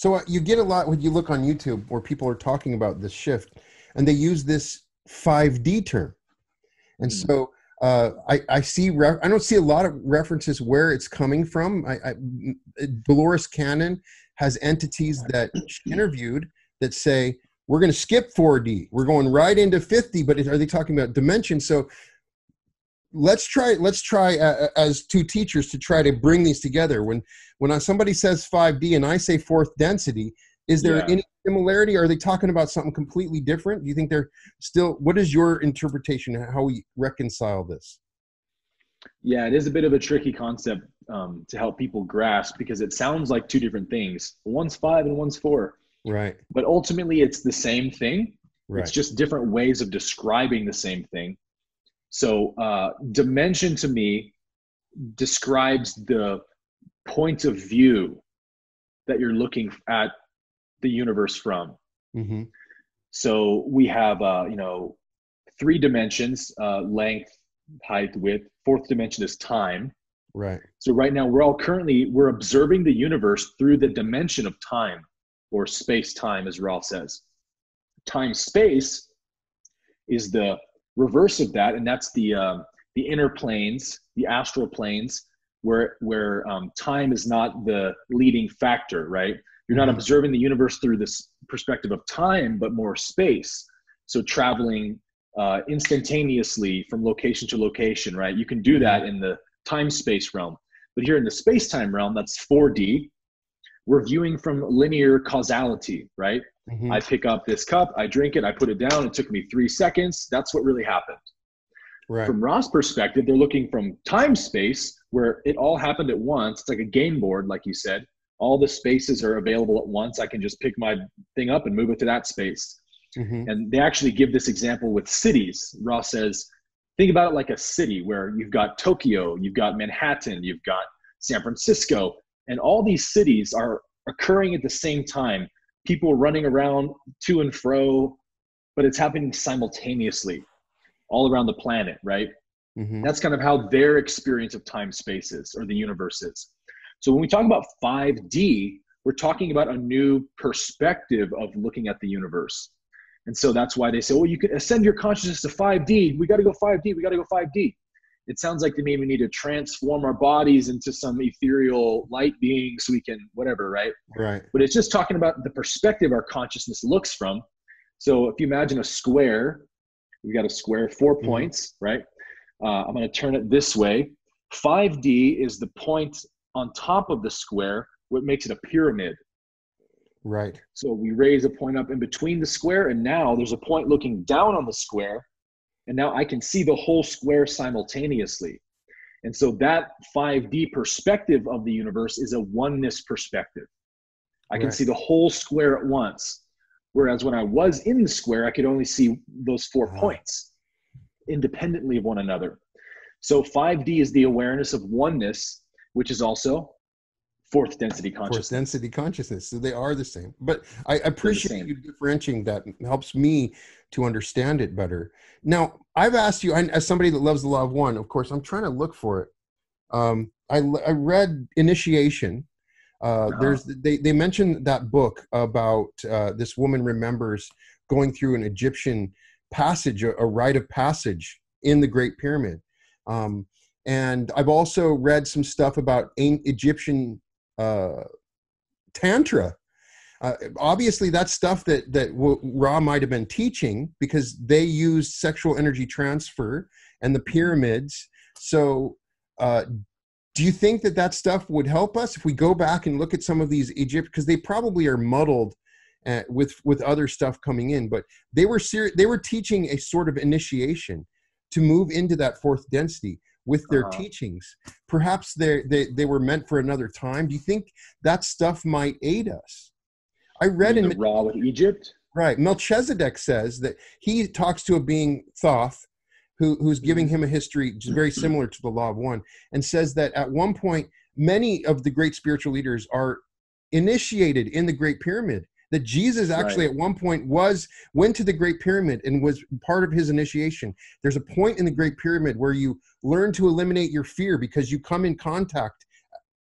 So you get a lot when you look on YouTube where people are talking about this shift, and they use this 5D term. And so I see, I don't see a lot of references where it's coming from. Dolores Cannon has entities that she interviewed that say, we're going to skip 4D. We're going right into 50, but are they talking about dimension? So let's try as two teachers to try to bring these together. When somebody says 5D and I say fourth density, is there any similarity? Are they talking about something completely different? Do you think they're still, what is your interpretation of how we reconcile this? Yeah, it is a bit of a tricky concept to help people grasp, because it sounds like two different things. One's 5 and one's 4. Right. But ultimately it's the same thing. Right. It's just different ways of describing the same thing. So dimension to me describes the point of view that you're looking at the universe from. Mm-hmm. So we have, 3 dimensions, length, height, width. 4th dimension is time. Right. So right now we're observing the universe through the dimension of time, or space-time, as Ra says. Time-space is the reverse of that, and that's the inner planes, the astral planes, where time is not the leading factor, right? You're not observing the universe through this perspective of time, but more space. So traveling instantaneously from location to location, right? You can do that in the time-space realm. But here in the space-time realm, that's 4D. We're viewing from linear causality, right? I pick up this cup, I drink it, I put it down, it took me 3 seconds. That's what really happened. Right. From Ra's perspective, they're looking from time-space, where it all happened at once. It's like a game board, like you said. All the spaces are available at once. I can just pick my thing up and move it to that space. And they actually give this example with cities. Ra says, think about it like a city where you've got Tokyo, you've got Manhattan, you've got San Francisco, and all these cities are occurring at the same time. People running around to and fro, but it's happening simultaneously all around the planet, right? That's kind of how their experience of time space is, or the universe is. So when we talk about 5D, we're talking about a new perspective of looking at the universe. And so that's why they say, well, you can ascend your consciousness to 5D. We got to go 5D. We got to go 5D. It sounds like they maybe need to transform our bodies into some ethereal light being so we can whatever, right? Right. But it's just talking about the perspective our consciousness looks from. So if you imagine a square, we got a square, 4 points, right? I'm going to turn it this way. 5D is the point on top of the square, what makes it a pyramid. Right. So we raise a point up in between the square, and now there's a point looking down on the square, and now I can see the whole square simultaneously. And so that 5D perspective of the universe is a oneness perspective. I can see the whole square at once. Whereas when I was in the square, I could only see those 4 points independently of one another. So 5D is the awareness of oneness, which is also 4th density consciousness. 4th density consciousness. So they are the same. But I appreciate you differentiating that. It helps me to understand it better. Now, I've asked you, as somebody that loves the law of one, of course, I'm trying to look for it. I read Initiation. They mentioned that book about this woman remembers going through an Egyptian passage, a rite of passage in the Great Pyramid. And I've also read some stuff about Egyptian Tantra. Obviously, that's stuff that Ra might have been teaching, because they used sexual energy transfer and the pyramids. So do you think that stuff would help us if we go back and look at some of these Egypt, because they probably are muddled with other stuff coming in, but they were teaching a sort of initiation to move into that 4th density with their teachings. Perhaps they were meant for another time. Do you think that stuff might aid us? I read in Ra with Egypt. Right. Melchizedek says that he talks to a being, Thoth, who's giving him a history just very similar to the law of one, and says that at one point, many of the great spiritual leaders are initiated in the Great Pyramid. That Jesus actually at one point went to the Great Pyramid and was part of his initiation. There's a point in the Great Pyramid where you learn to eliminate your fear, because you come in contact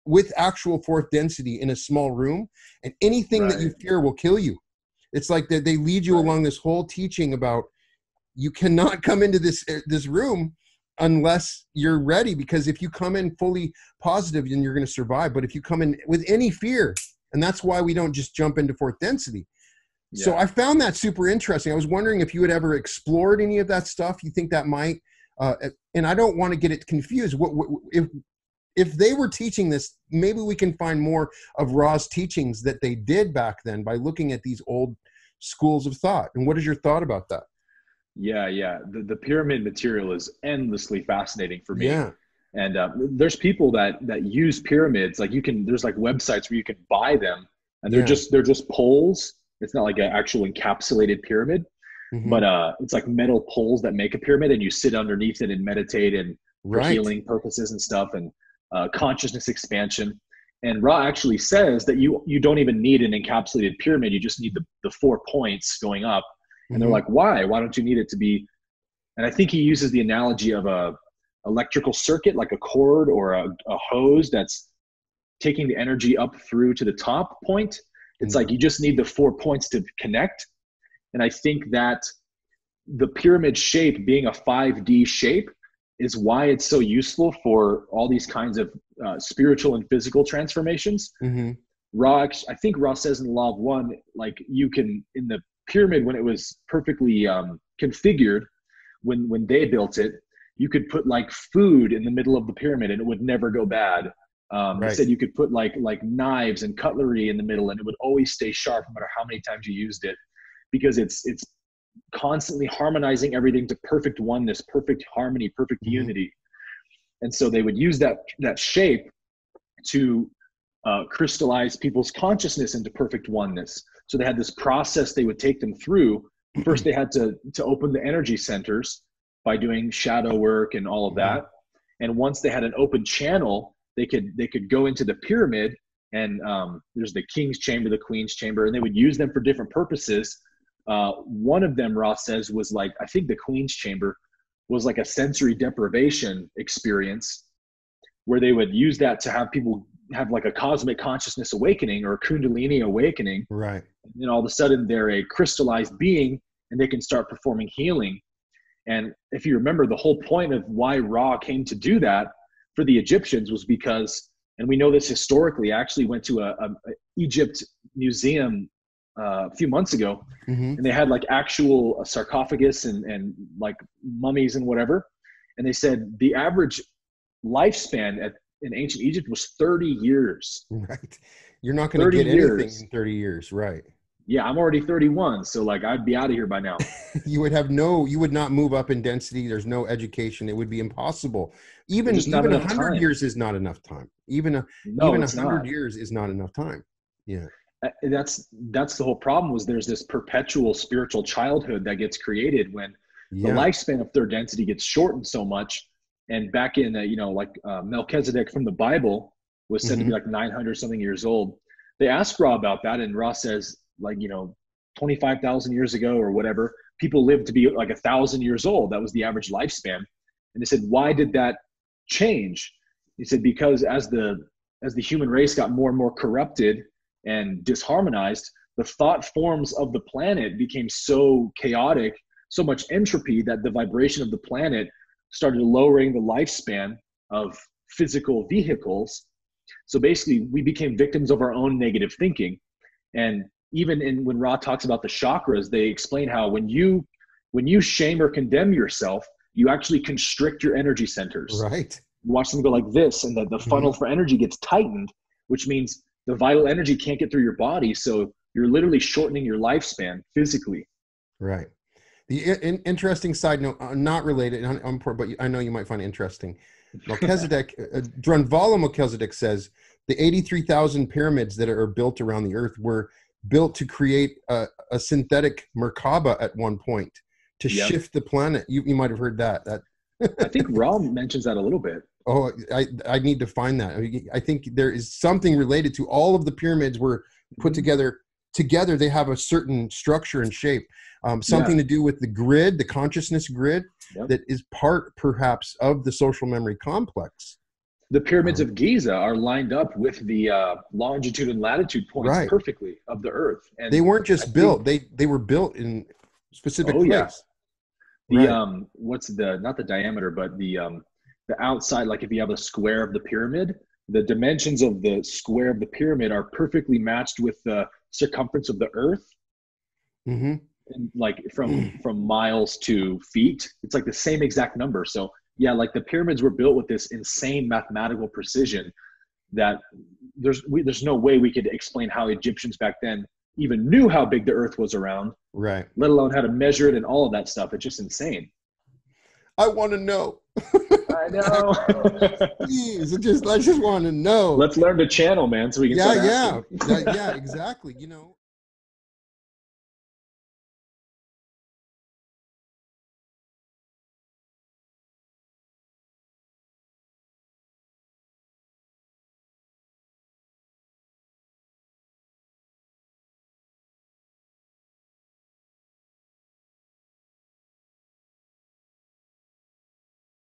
with actual fourth density in a small room, and anything that you fear will kill you. It's like that they lead you along this whole teaching about you cannot come into this room unless you're ready, because if you come in fully positive, then you're going to survive. But if you come in with any fear, and that's why we don't just jump into fourth density. Yeah. So I found that super interesting. I was wondering if you had ever explored any of that stuff. You think that might, and I don't want to get it confused. If they were teaching this, maybe we can find more of Ra's teachings that they did back then by looking at these old schools of thought. And what is your thought about that? Yeah. The pyramid material is endlessly fascinating for me. Yeah. And there's people that use pyramids. Like there's like websites where you can buy them, and they're just poles. It's not like an actual encapsulated pyramid, but it's like metal poles that make a pyramid, and you sit underneath it and meditate and for healing purposes and stuff, and consciousness expansion. And Ra actually says that you don't even need an encapsulated pyramid. You just need the 4 points going up. And they're like, why? Why don't you need it to be? And I think he uses the analogy of a electrical circuit, like a cord or a hose that's taking the energy up through to the top point. It's like you just need the 4 points to connect. And I think that the pyramid shape being a 5D shape is why it's so useful for all these kinds of spiritual and physical transformations. I think Ra says in the Law of One, like you can, in the pyramid, when it was perfectly configured, when they built it, you could put like food in the middle of the pyramid and it would never go bad. They said you could put like knives and cutlery in the middle and it would always stay sharp no matter how many times you used it, because it's constantly harmonizing everything to perfect oneness, perfect harmony, perfect unity. And so they would use that shape to crystallize people's consciousness into perfect oneness. So they had this process they would take them through. First, they had to open the energy centers by doing shadow work and all of that. And once they had an open channel, they could go into the pyramid, and there's the king's chamber, the queen's chamber, and they would use them for different purposes. One of them, Ross says, was like, I think the queen's chamber was like a sensory deprivation experience where they would use that to have people have like a cosmic consciousness awakening or a Kundalini awakening. Right. And then all of a sudden they're a crystallized being and they can start performing healing. And if you remember, the whole point of why Ra came to do that for the Egyptians was because, and we know this historically, I actually went to a Egypt museum a few months ago, and they had like actual sarcophagus and like mummies and whatever. And they said the average lifespan in ancient Egypt was 30 years. Right. You're not going to get anything in 30 years. Right. Yeah. I'm already 31. So like I'd be out of here by now. You would not move up in density. There's no education. It would be impossible. Even 100 years is not enough time. Even 100 years is not enough time. Yeah. That's the whole problem, was there's this perpetual spiritual childhood that gets created when the lifespan of third density gets shortened so much. And back in, Melchizedek from the Bible was said to be like 900 something years old. They asked Ra about that, and Ra says, 25,000 years ago or whatever, people lived to be like 1,000 years old. That was the average lifespan. And they said, why did that change? He said, because as the human race got more and more corrupted and disharmonized, the thought forms of the planet became so chaotic, so much entropy, that the vibration of the planet started lowering the lifespan of physical vehicles. So basically we became victims of our own negative thinking. And even when Ra talks about the chakras, they explain how when you shame or condemn yourself, you actually constrict your energy centers. Right. You watch them go like this, and the funnel for energy gets tightened, which means the vital energy can't get through your body. So you're literally shortening your lifespan physically. Right. The interesting side note, not related, but I know you might find it interesting. Melchizedek, Drunvala Melchizedek says the 83,000 pyramids that are built around the earth were built to create a synthetic Merkaba at one point to shift the planet. You might have heard that. I think Ra mentions that a little bit. Oh, I need to find that. I think there is something related to all of the pyramids were put together. Together, they have a certain structure and shape. Something to do with the grid, the consciousness grid, that is part perhaps of the social memory complex. The pyramids of Giza are lined up with the longitude and latitude points Right. perfectly of the Earth. And They weren't just built; they were built in specific oh yeah, place. the Right. what's the not the diameter, but the outside, like if you have a square of the pyramid, the dimensions of the square of the pyramid are perfectly matched with the circumference of the Earth. Mm-hmm. And like from miles to feet, it's like the same exact number. So yeah, like the pyramids were built with this insane mathematical precision that there's no way we could explain how Egyptians back then even knew how big the Earth was around, Right. let alone how to measure it and all of that stuff. It's just insane. I want to know. I know. Please, I just want to know. Let's learn to channel, man, so we can Yeah, start yeah, asking. yeah, exactly.